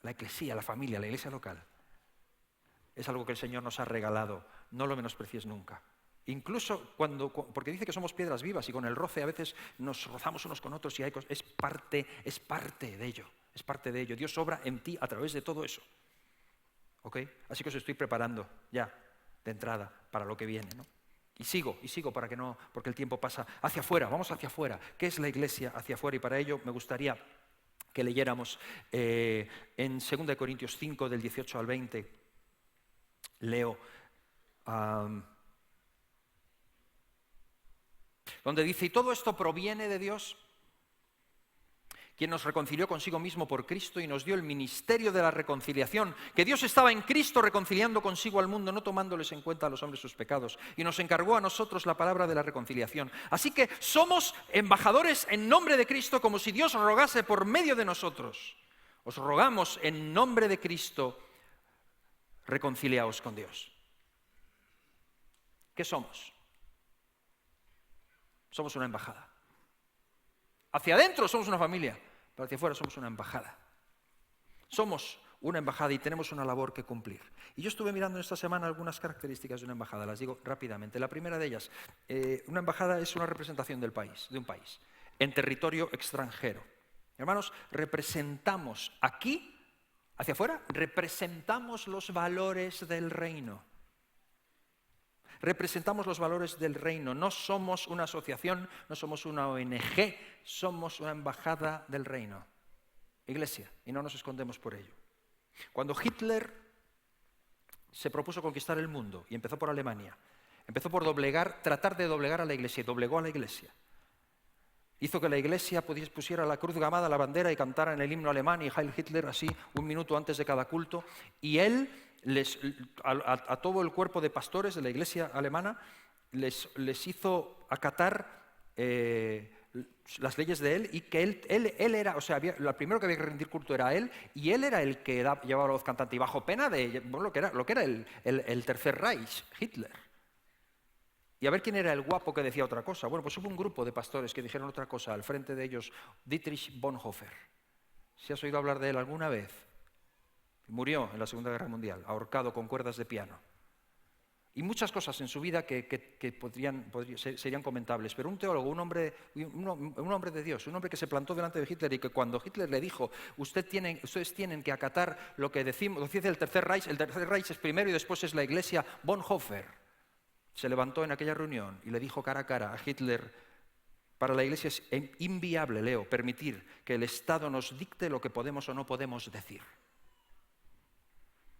la eclesía, la familia, la iglesia local, es algo que el Señor nos ha regalado, no lo menosprecies nunca. Incluso porque dice que somos piedras vivas y con el roce a veces nos rozamos unos con otros y es parte de ello. Dios obra en ti a través de todo eso. ¿Ok? Así que os estoy preparando ya de entrada para lo que viene, ¿no? Y sigo porque el tiempo pasa hacia afuera, vamos hacia afuera. ¿Qué es la iglesia hacia afuera? Y para ello me gustaría que leyéramos en 2 Corintios 5, del 18 al 20, leo, donde dice, y todo esto proviene de Dios, quien nos reconcilió consigo mismo por Cristo y nos dio el ministerio de la reconciliación, que Dios estaba en Cristo reconciliando consigo al mundo, no tomándoles en cuenta a los hombres sus pecados, y nos encargó a nosotros la palabra de la reconciliación. Así que somos embajadores en nombre de Cristo, como si Dios rogase por medio de nosotros. Os rogamos en nombre de Cristo, reconciliaos con Dios. ¿Qué somos? Somos una embajada. Hacia adentro somos una familia, pero hacia afuera somos una embajada. Somos una embajada y tenemos una labor que cumplir. Y yo estuve mirando esta semana algunas características de una embajada, las digo rápidamente. La primera de ellas, una embajada es una representación del país, de un país, en territorio extranjero. Hermanos, representamos aquí, hacia afuera, representamos los valores del reino. Representamos los valores del reino, no somos una asociación, no somos una ONG, somos una embajada del reino, iglesia, y no nos escondemos por ello. Cuando Hitler se propuso conquistar el mundo y empezó por Alemania, empezó por tratar de doblegar a la iglesia y doblegó a la iglesia. Hizo que la iglesia pusiera la cruz gamada, la bandera y cantara en el himno alemán y Heil Hitler así un minuto antes de cada culto, y él a todo el cuerpo de pastores de la iglesia alemana les hizo acatar las leyes de él y que él era, o sea, lo primero que había que rendir culto era a él y él era el que llevaba la voz cantante y bajo pena de lo que era el Tercer Reich, Hitler. Y a ver quién era el guapo que decía otra cosa. Bueno, pues hubo un grupo de pastores que dijeron otra cosa, al frente de ellos Dietrich Bonhoeffer. ¿Si has oído hablar de él alguna vez? Murió en la Segunda Guerra Mundial, ahorcado con cuerdas de piano. Y muchas cosas en su vida que serían comentables. Pero un teólogo, un hombre de Dios, un hombre que se plantó delante de Hitler y que cuando Hitler le dijo ustedes tienen que acatar lo que dice el Tercer Reich es primero y después es la Iglesia, Bonhoeffer se levantó en aquella reunión y le dijo cara a cara a Hitler: para la Iglesia es inviable, Leo, permitir que el Estado nos dicte lo que podemos o no podemos decir.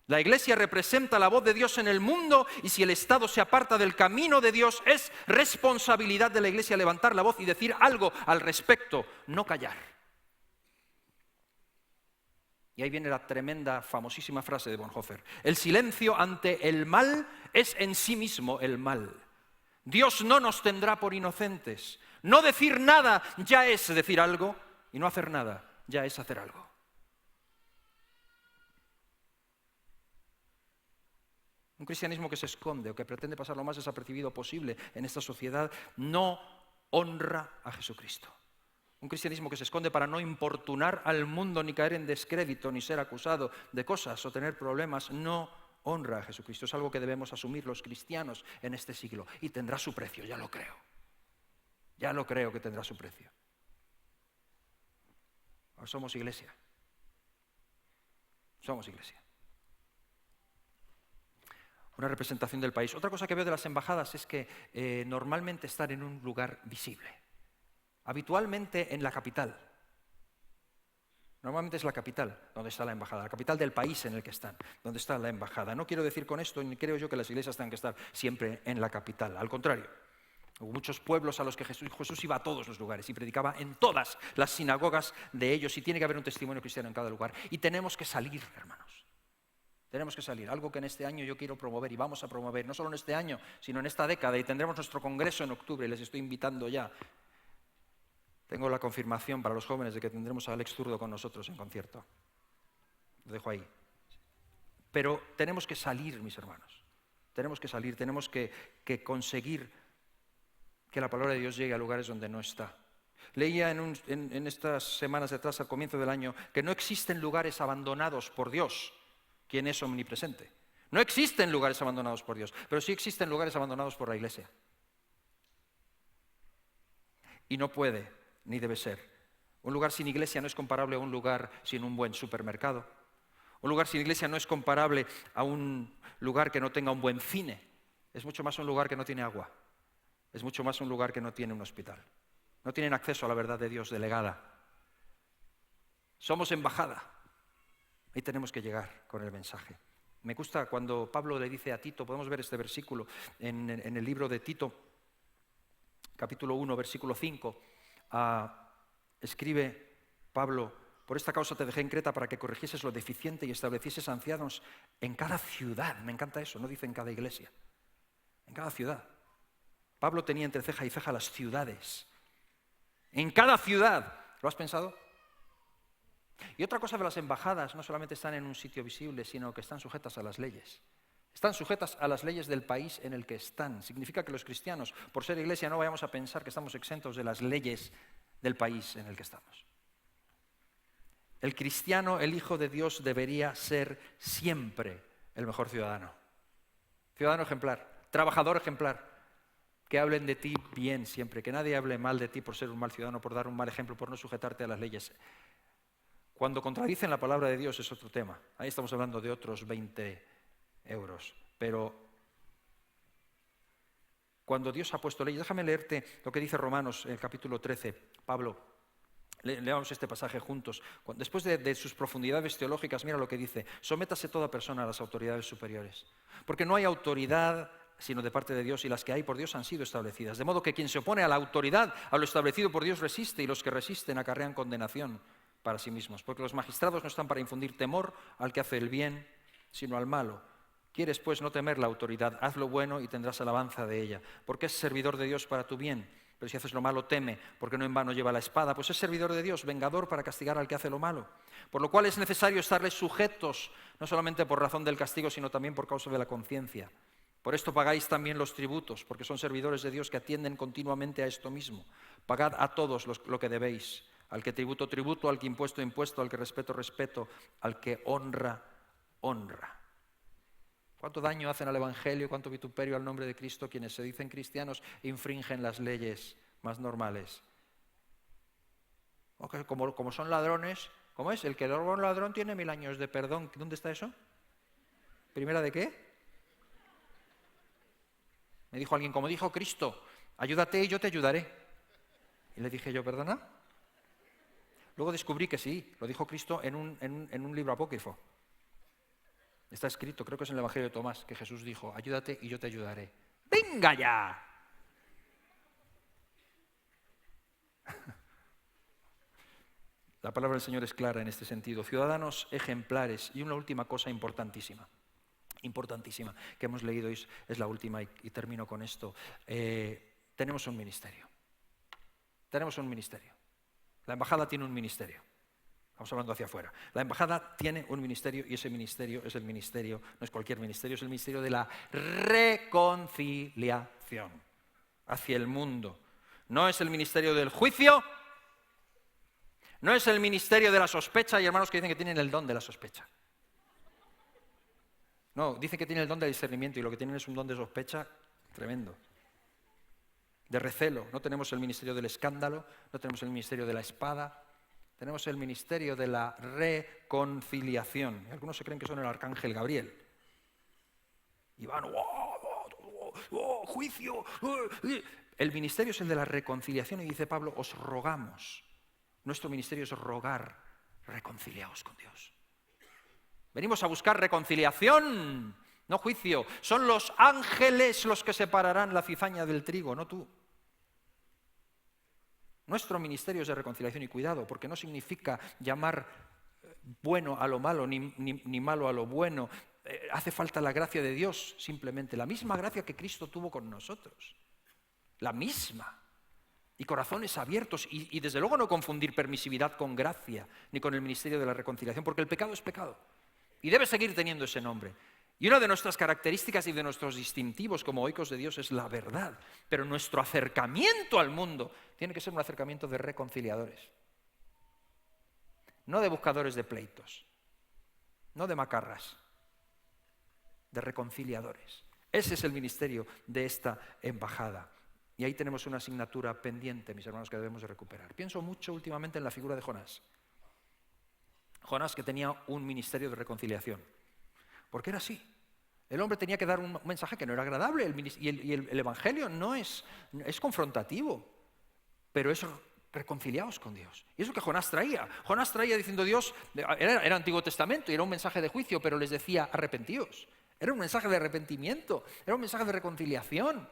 La Iglesia representa la voz de Dios en el mundo y si el Estado se aparta del camino de Dios, es responsabilidad de la Iglesia levantar la voz y decir algo al respecto, no callar. Y ahí viene la tremenda, famosísima frase de Bonhoeffer: el silencio ante el mal es en sí mismo el mal. Dios no nos tendrá por inocentes. No decir nada ya es decir algo y no hacer nada ya es hacer algo. Un cristianismo que se esconde o que pretende pasar lo más desapercibido posible en esta sociedad no honra a Jesucristo. Un cristianismo que se esconde para no importunar al mundo, ni caer en descrédito, ni ser acusado de cosas o tener problemas, no honra a Jesucristo. Es algo que debemos asumir los cristianos en este siglo. Y tendrá su precio, ya lo creo. Ya lo creo que tendrá su precio. Ahora somos iglesia. Somos iglesia. Una representación del país. Otra cosa que veo de las embajadas es que normalmente están en un lugar visible. Habitualmente en la capital. Normalmente es la capital donde está la embajada, la capital del país en el que están, donde está la embajada. No quiero decir con esto, ni creo yo que las iglesias tengan que estar siempre en la capital. Al contrario, hubo muchos pueblos a los que Jesús iba a todos los lugares y predicaba en todas las sinagogas de ellos y tiene que haber un testimonio cristiano en cada lugar. Y tenemos que salir, hermanos. Tenemos que salir, algo que en este año yo quiero promover y vamos a promover, no solo en este año, sino en esta década, y tendremos nuestro congreso en octubre, les estoy invitando ya. Tengo la confirmación para los jóvenes de que tendremos a Alex Zurdo con nosotros en concierto. Lo dejo ahí. Pero tenemos que salir, mis hermanos. Tenemos que salir, tenemos que conseguir que la palabra de Dios llegue a lugares donde no está. Leía en estas semanas de atrás, al comienzo del año, que no existen lugares abandonados por Dios, quien es omnipresente. No existen lugares abandonados por Dios, pero sí existen lugares abandonados por la Iglesia. Y no puede, ni debe ser. Un lugar sin iglesia no es comparable a un lugar sin un buen supermercado. Un lugar sin iglesia no es comparable a un lugar que no tenga un buen cine. Es mucho más un lugar que no tiene agua. Es mucho más un lugar que no tiene un hospital. No tienen acceso a la verdad de Dios delegada. Somos embajada. Ahí tenemos que llegar con el mensaje. Me gusta cuando Pablo le dice a Tito, podemos ver este versículo en el libro de Tito, capítulo 1, versículo 5, escribe Pablo: por esta causa te dejé en Creta para que corrigieses lo deficiente y establecieses ancianos en cada ciudad. Me encanta eso, no dice en cada iglesia, en cada ciudad. Pablo tenía entre ceja y ceja las ciudades. En cada ciudad. ¿Lo has pensado? Y otra cosa de las embajadas, no solamente están en un sitio visible, sino que están sujetas a las leyes. Están sujetas a las leyes del país en el que están. Significa que los cristianos, por ser iglesia, no vayamos a pensar que estamos exentos de las leyes del país en el que estamos. El cristiano, el Hijo de Dios, debería ser siempre el mejor ciudadano. Ciudadano ejemplar, trabajador ejemplar. Que hablen de ti bien siempre, que nadie hable mal de ti por ser un mal ciudadano, por dar un mal ejemplo, por no sujetarte a las leyes. Cuando contradicen la palabra de Dios es otro tema. Ahí estamos hablando de otros 20 euros. Pero cuando Dios ha puesto leyes, déjame leerte lo que dice Romanos en el capítulo 13. Pablo, leamos este pasaje juntos. Después de sus profundidades teológicas, mira lo que dice: sométase toda persona a las autoridades superiores, porque no hay autoridad sino de parte de Dios, y las que hay por Dios han sido establecidas. De modo que quien se opone a la autoridad, a lo establecido por Dios, resiste, y los que resisten acarrean condenación para sí mismos. Porque los magistrados no están para infundir temor al que hace el bien, sino al malo. Quieres, pues, no temer la autoridad, haz lo bueno y tendrás alabanza de ella, porque es servidor de Dios para tu bien. Pero si haces lo malo, teme, porque no en vano lleva la espada, pues es servidor de Dios, vengador para castigar al que hace lo malo. Por lo cual es necesario estarles sujetos, no solamente por razón del castigo, sino también por causa de la conciencia. Por esto pagáis también los tributos, porque son servidores de Dios que atienden continuamente a esto mismo. Pagad a todos lo que debéis. Al que tributo, tributo, al que impuesto, impuesto, al que respeto, respeto, al que honra, honra. ¿Cuánto daño hacen al Evangelio, cuánto vituperio al nombre de Cristo quienes se dicen cristianos e infringen las leyes más normales? Como son ladrones, ¿cómo es? El que roba a un ladrón tiene 1000 años de perdón. ¿Dónde está eso? ¿Primera de qué? Me dijo alguien, como dijo Cristo, ayúdate y yo te ayudaré. Y le dije yo, ¿perdona? Luego descubrí que sí, lo dijo Cristo en un libro apócrifo. Está escrito, creo que es en el Evangelio de Tomás, que Jesús dijo, ayúdate y yo te ayudaré. ¡Venga ya! La palabra del Señor es clara en este sentido. Ciudadanos ejemplares. Y una última cosa importantísima, que hemos leído, y es la última, y termino con esto. Tenemos un ministerio. Tenemos un ministerio. La embajada tiene un ministerio. Estamos hablando hacia afuera. La embajada tiene un ministerio y ese ministerio es el ministerio, no es cualquier ministerio, es el ministerio de la reconciliación hacia el mundo. No es el ministerio del juicio, no es el ministerio de la sospecha. Hay hermanos que dicen que tienen el don de la sospecha. No, dicen que tienen el don de discernimiento y lo que tienen es un don de sospecha tremendo. De recelo. No tenemos el ministerio del escándalo, no tenemos el ministerio de la espada. Tenemos el ministerio de la reconciliación. Algunos se creen que son el arcángel Gabriel. Y van, juicio. El ministerio es el de la reconciliación y dice Pablo, os rogamos. Nuestro ministerio es rogar, reconciliaos con Dios. Venimos a buscar reconciliación, no juicio. Son los ángeles los que separarán la cizaña del trigo, no tú. Nuestro ministerio es de reconciliación y cuidado, porque no significa llamar bueno a lo malo ni malo a lo bueno. Hace falta la gracia de Dios, simplemente. La misma gracia que Cristo tuvo con nosotros. La misma. Y corazones abiertos. Y desde luego no confundir permisividad con gracia, ni con el ministerio de la reconciliación, porque el pecado es pecado. Y debe seguir teniendo ese nombre. Y una de nuestras características y de nuestros distintivos como oicos de Dios es la verdad. Pero nuestro acercamiento al mundo tiene que ser un acercamiento de reconciliadores. No de buscadores de pleitos. No de macarras. De reconciliadores. Ese es el ministerio de esta embajada. Y ahí tenemos una asignatura pendiente, mis hermanos, que debemos de recuperar. Pienso mucho últimamente en la figura de Jonás. Jonás, que tenía un ministerio de reconciliación. Porque era así. El hombre tenía que dar un mensaje que no era agradable y el Evangelio no es confrontativo, pero es reconciliaos con Dios. Y eso que Jonás traía. Jonás traía diciendo Dios, era Antiguo Testamento y era un mensaje de juicio, pero les decía arrepentíos. Era un mensaje de arrepentimiento, era un mensaje de reconciliación.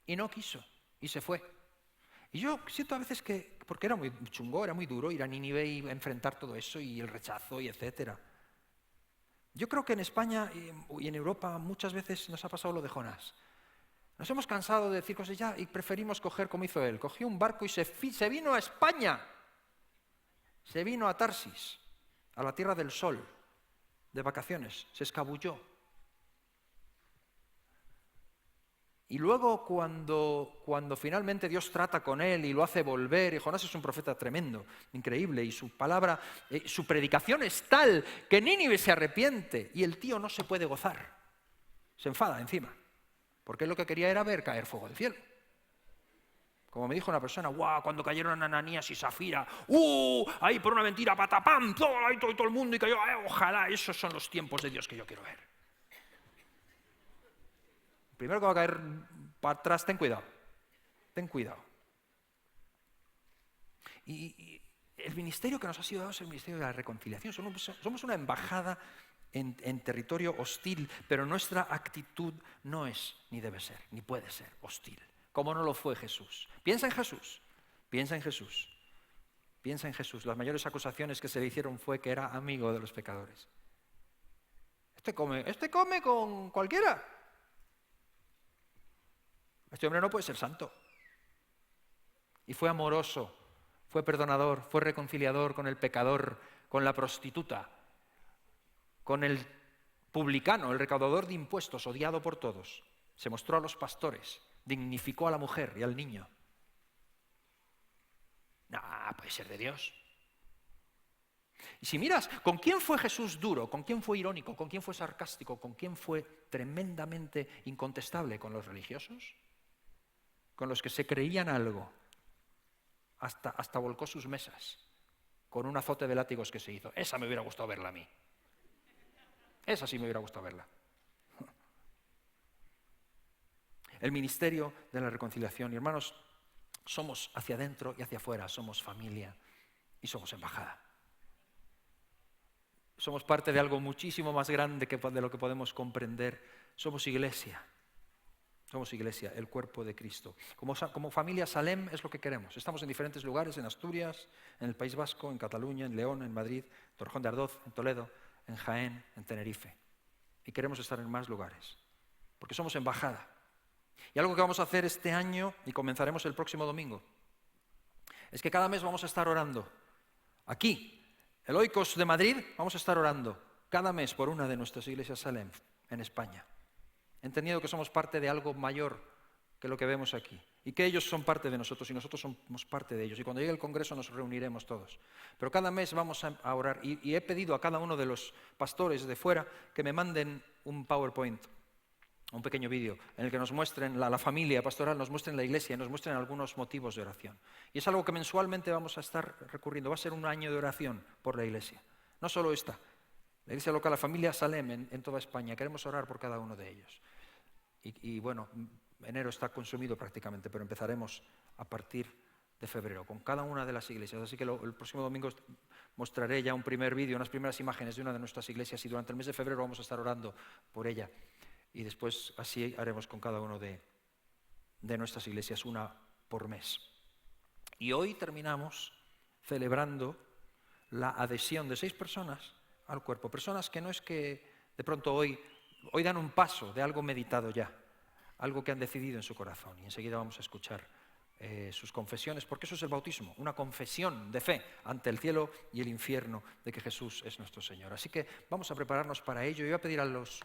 Y no quiso, y se fue. Y yo siento a veces que, porque era muy chungo, era muy duro ir a Nínive y enfrentar todo eso y el rechazo y etcétera. Yo creo que en España y en Europa muchas veces nos ha pasado lo de Jonás. Nos hemos cansado de decir cosas ya y preferimos coger como hizo él. Cogió un barco y se vino a España. Se vino a Tarsis, a la Tierra del Sol, de vacaciones. Se escabulló. Y luego cuando finalmente Dios trata con él y lo hace volver, y Jonás es un profeta tremendo, increíble, y su palabra, su predicación es tal que Nínive se arrepiente y el tío no se puede gozar, se enfada encima, porque él lo que quería era ver caer fuego del cielo. Como me dijo una persona, ¡guau! Cuando cayeron Ananías y Zafira, ahí por una mentira, patapam, todo el mundo y cayó, ojalá, esos son los tiempos de Dios que yo quiero ver. Primero que va a caer para atrás, ten cuidado. Ten cuidado. Y el ministerio que nos ha sido dado es el ministerio de la reconciliación. Somos una embajada en territorio hostil, pero nuestra actitud no es, ni debe ser, ni puede ser hostil, como no lo fue Jesús. Piensa en Jesús. Piensa en Jesús. Piensa en Jesús. Las mayores acusaciones que se le hicieron fue que era amigo de los pecadores. Este come con cualquiera. Este hombre no puede ser santo. Y fue amoroso, fue perdonador, fue reconciliador con el pecador, con la prostituta, con el publicano, el recaudador de impuestos, odiado por todos. Se mostró a los pastores, dignificó a la mujer y al niño. No, puede ser de Dios. Y si miras, ¿con quién fue Jesús duro? ¿Con quién fue irónico? ¿Con quién fue sarcástico? ¿Con quién fue tremendamente incontestable? ¿Con los religiosos? ¿Con los que se creían algo? Hasta volcó sus mesas con un azote de látigos que se hizo. Esa me hubiera gustado verla a mí. Esa sí me hubiera gustado verla. El ministerio de la reconciliación. Y hermanos, somos hacia adentro y hacia afuera, somos familia y somos embajada. Somos parte de algo muchísimo más grande de lo que podemos comprender. Somos iglesia. Somos iglesia, el cuerpo de Cristo. Como familia Salem es lo que queremos. Estamos en diferentes lugares, en Asturias, en el País Vasco, en Cataluña, en León, en Madrid, Torrejón de Ardoz, en Toledo, en Jaén, en Tenerife. Y queremos estar en más lugares, porque somos embajada. Y algo que vamos a hacer este año, y comenzaremos el próximo domingo, es que cada mes vamos a estar orando. Aquí, el Oikos de Madrid, vamos a estar orando cada mes por una de nuestras iglesias Salem en España. Entendiendo que somos parte de algo mayor que lo que vemos aquí. Y que ellos son parte de nosotros y nosotros somos parte de ellos. Y cuando llegue el Congreso nos reuniremos todos. Pero cada mes vamos a orar. Y he pedido a cada uno de los pastores de fuera que me manden un PowerPoint, un pequeño vídeo, en el que nos muestren, la familia pastoral, nos muestren la iglesia y nos muestren algunos motivos de oración. Y es algo que mensualmente vamos a estar recurriendo. Va a ser un año de oración por la iglesia. No solo esta. La iglesia local, la familia Salem en toda España. Queremos orar por cada uno de ellos. Y bueno, enero está consumido prácticamente, pero empezaremos a partir de febrero con cada una de las iglesias. Así que el próximo domingo mostraré ya un primer vídeo, unas primeras imágenes de una de nuestras iglesias y durante el mes de febrero vamos a estar orando por ella. Y después así haremos con cada uno de nuestras iglesias, una por mes. Y hoy terminamos celebrando la adhesión de 6 personas al cuerpo. Personas que no es que de pronto hoy dan un paso de algo meditado ya, algo que han decidido en su corazón. Y enseguida vamos a escuchar sus confesiones, porque eso es el bautismo, una confesión de fe ante el cielo y el infierno de que Jesús es nuestro Señor. Así que vamos a prepararnos para ello. Yo voy a pedir a los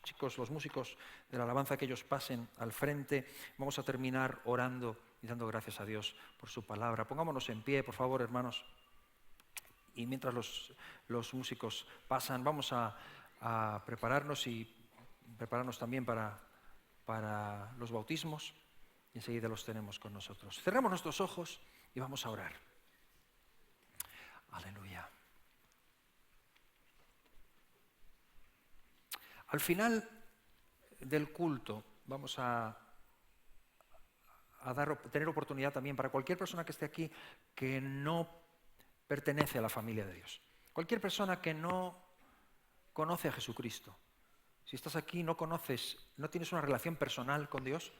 chicos, los músicos de la alabanza, que ellos pasen al frente. Vamos a terminar orando y dando gracias a Dios por su palabra. Pongámonos en pie, por favor, hermanos. Y mientras los músicos pasan, vamos a prepararnos y prepararnos también para los bautismos. Y enseguida los tenemos con nosotros. Cerramos nuestros ojos y vamos a orar. Aleluya. Al final del culto vamos a tener oportunidad también para cualquier persona que esté aquí que no pertenece a la familia de Dios. Cualquier persona que no conoce a Jesucristo. Si estás aquí, no tienes una relación personal con Dios,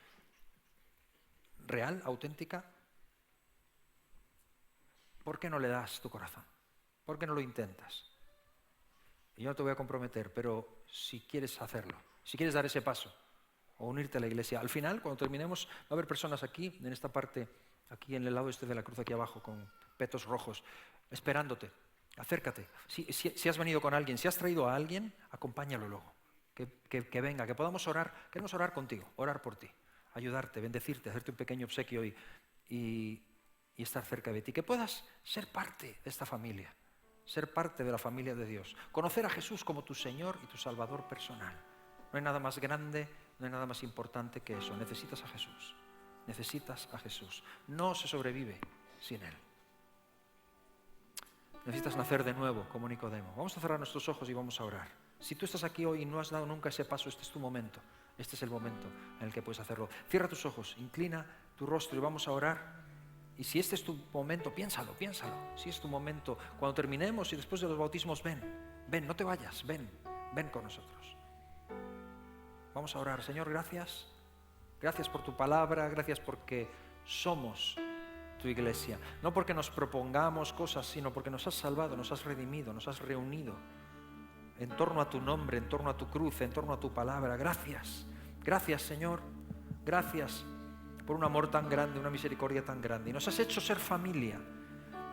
real, auténtica, ¿por qué no le das tu corazón? ¿Por qué no lo intentas? Y yo no te voy a comprometer, pero si quieres hacerlo, si quieres dar ese paso o unirte a la iglesia, al final, cuando terminemos, va a haber personas aquí, en esta parte, aquí en el lado este de la cruz, aquí abajo, con petos rojos, esperándote. Acércate. Si has venido con alguien, si has traído a alguien, acompáñalo luego. Que venga, que podamos orar. Queremos orar contigo, orar por ti, ayudarte, bendecirte, hacerte un pequeño obsequio y estar cerca de ti. Que puedas ser parte de esta familia, ser parte de la familia de Dios. Conocer a Jesús como tu Señor y tu Salvador personal. No hay nada más grande, no hay nada más importante que eso. Necesitas a Jesús. Necesitas a Jesús. No se sobrevive sin Él. Necesitas nacer de nuevo, como Nicodemo. Vamos a cerrar nuestros ojos y vamos a orar. Si tú estás aquí hoy y no has dado nunca ese paso, este es tu momento. Este es el momento en el que puedes hacerlo. Cierra tus ojos, inclina tu rostro y vamos a orar. Y si este es tu momento, piénsalo. Si es tu momento, cuando terminemos y después de los bautismos, ven, no te vayas, ven con nosotros. Vamos a orar. Señor, gracias. Gracias por tu palabra, gracias porque somos tu iglesia. No porque nos propongamos cosas, sino porque nos has salvado, nos has redimido, nos has reunido en torno a tu nombre, en torno a tu cruz, en torno a tu palabra. Gracias, Señor. Gracias por un amor tan grande, una misericordia tan grande. Y nos has hecho ser familia.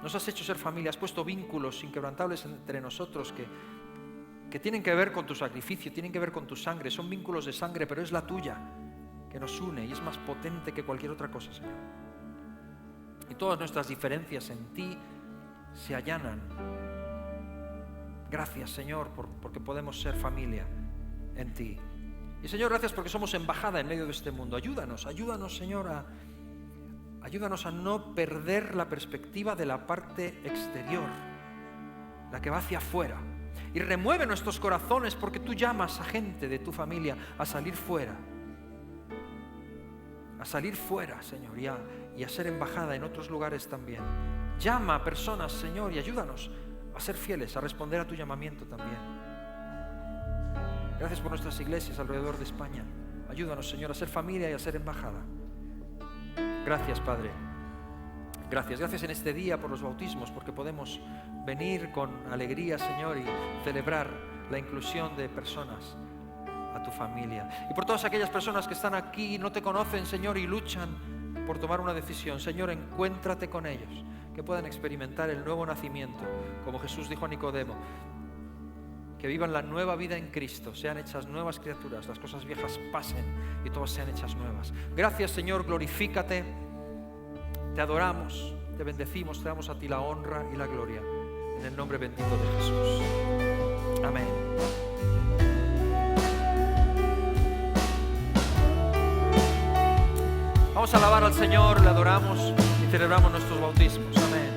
Nos has hecho ser familia. Has puesto vínculos inquebrantables entre nosotros que tienen que ver con tu sacrificio, tienen que ver con tu sangre. Son vínculos de sangre, pero es la tuya que nos une y es más potente que cualquier otra cosa, Señor. Y todas nuestras diferencias en ti se allanan. Gracias, Señor, porque podemos ser familia en ti. Y, Señor, gracias porque somos embajada en medio de este mundo. Ayúdanos, Señor, ayúdanos a no perder la perspectiva de la parte exterior, la que va hacia afuera. Y remueve nuestros corazones porque tú llamas a gente de tu familia a salir fuera. A salir fuera, Señor, y a ser embajada en otros lugares también. Llama a personas, Señor, y ayúdanos a ser fieles, a responder a tu llamamiento también. Gracias por nuestras iglesias alrededor de España. Ayúdanos, Señor, a ser familia y a ser embajada. Gracias, Padre. Gracias en este día por los bautismos, porque podemos venir con alegría, Señor, y celebrar la inclusión de personas a tu familia. Y por todas aquellas personas que están aquí y no te conocen, Señor, y luchan por tomar una decisión. Señor, encuéntrate con ellos, que puedan experimentar el nuevo nacimiento, como Jesús dijo a Nicodemo, que vivan la nueva vida en Cristo, sean hechas nuevas criaturas, las cosas viejas pasen y todas sean hechas nuevas. Gracias, Señor, glorifícate, te adoramos, te bendecimos, te damos a ti la honra y la gloria, en el nombre bendito de Jesús. Amén. Vamos a alabar al Señor, le adoramos y celebramos nuestros bautismos. Amén.